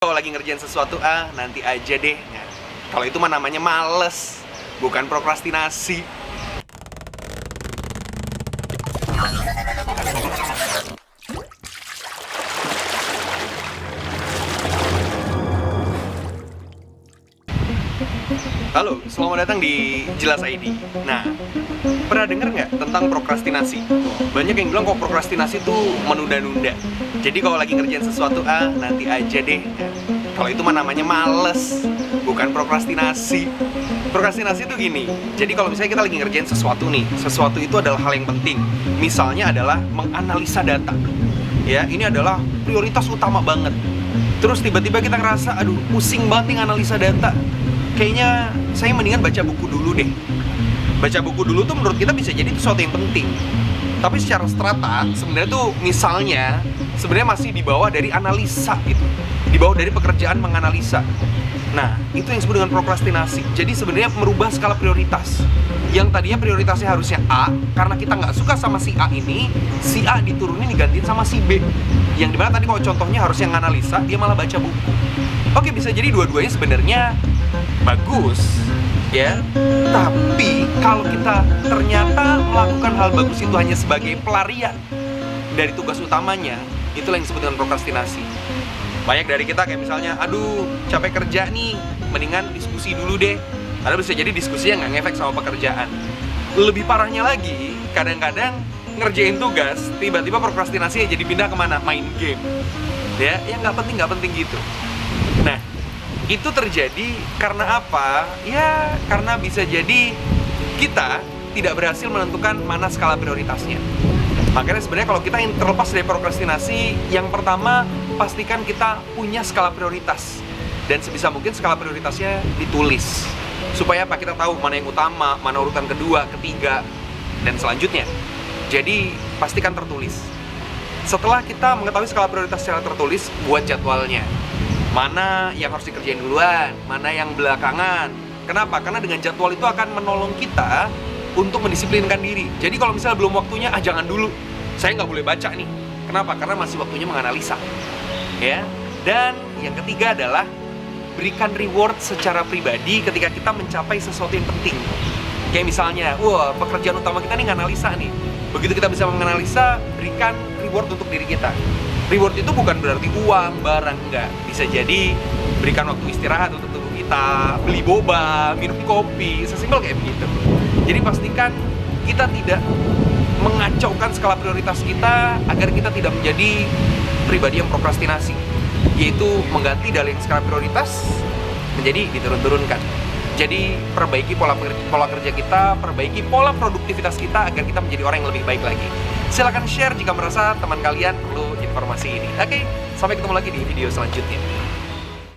Kalau lagi ngerjain sesuatu, nanti aja deh. Nah, kalau itu mah namanya males, bukan prokrastinasi. Halo, selamat datang di Jelas ID. Nah, pernah denger nggak tentang prokrastinasi? Banyak yang bilang kok prokrastinasi itu menunda-nunda. Jadi kalau lagi ngerjain sesuatu, nanti aja deh. Nah, kalau itu mah namanya males, bukan prokrastinasi. Prokrastinasi itu gini, jadi kalau misalnya kita lagi ngerjain sesuatu nih, sesuatu itu adalah hal yang penting. Misalnya adalah menganalisa data. Ya, ini adalah prioritas utama banget. Terus tiba-tiba kita ngerasa, aduh pusing banget nih analisa data. Kayaknya saya mendingan baca buku dulu deh. Baca buku dulu tuh menurut kita bisa jadi sesuatu yang penting. Tapi secara strata, sebenarnya tuh misalnya sebenarnya masih di bawah dari analisa gitu. Di bawah dari pekerjaan menganalisa. Nah, itu yang disebut dengan prokrastinasi. Jadi sebenarnya merubah skala prioritas. Yang tadinya prioritasnya harusnya A, karena kita nggak suka sama si A ini, si A diturunin digantiin sama si B. Yang dimana tadi kalau contohnya harusnya nganalisa, dia malah baca buku. Oke, bisa jadi dua-duanya sebenarnya bagus, ya. Tapi kalau kita ternyata melakukan hal bagus itu hanya sebagai pelarian dari tugas utamanya, itulah yang disebut dengan prokrastinasi. Banyak dari kita kayak misalnya, aduh capek kerja nih, mendingan diskusi dulu deh. Karena bisa jadi diskusinya nggak ngefek sama pekerjaan. Lebih parahnya lagi, kadang-kadang ngerjain tugas, tiba-tiba prokrastinasi jadi pindah kemana? Main game. Ya, yang nggak penting gitu. Nah, itu terjadi karena apa? Ya, karena bisa jadi kita tidak berhasil menentukan mana skala prioritasnya. Makanya sebenarnya kalau kita ingin terlepas dari prokrastinasi, yang pertama pastikan kita punya skala prioritas. Dan sebisa mungkin skala prioritasnya ditulis. Supaya apa? Kita tahu mana yang utama, mana urutan kedua, ketiga, dan selanjutnya. Jadi pastikan tertulis. Setelah kita mengetahui skala prioritas secara tertulis, buat jadwalnya. Mana yang harus dikerjain duluan, mana yang belakangan. Kenapa? Karena dengan jadwal itu akan menolong kita untuk mendisiplinkan diri. Jadi kalau misalnya belum waktunya, jangan dulu. Saya nggak boleh baca nih. Kenapa? Karena masih waktunya menganalisa. Ya. Dan yang ketiga adalah berikan reward secara pribadi ketika kita mencapai sesuatu yang penting. Kayak misalnya, pekerjaan utama kita nih nganalisa nih. Begitu kita bisa menganalisa, berikan reward untuk diri kita. Reward itu bukan berarti uang, barang, enggak. Bisa jadi berikan waktu istirahat untuk tubuh kita, beli boba, minum kopi, sesimpel kayak begitu. Jadi pastikan kita tidak mengacaukan skala prioritas kita agar kita tidak menjadi pribadi yang prokrastinasi, yaitu mengganti dari skala prioritas menjadi diturun-turunkan. Jadi perbaiki pola kerja kita, perbaiki pola produktivitas kita agar kita menjadi orang yang lebih baik lagi. Silahkan share jika merasa teman kalian perlu informasi ini. Oke, sampai ketemu lagi di video selanjutnya.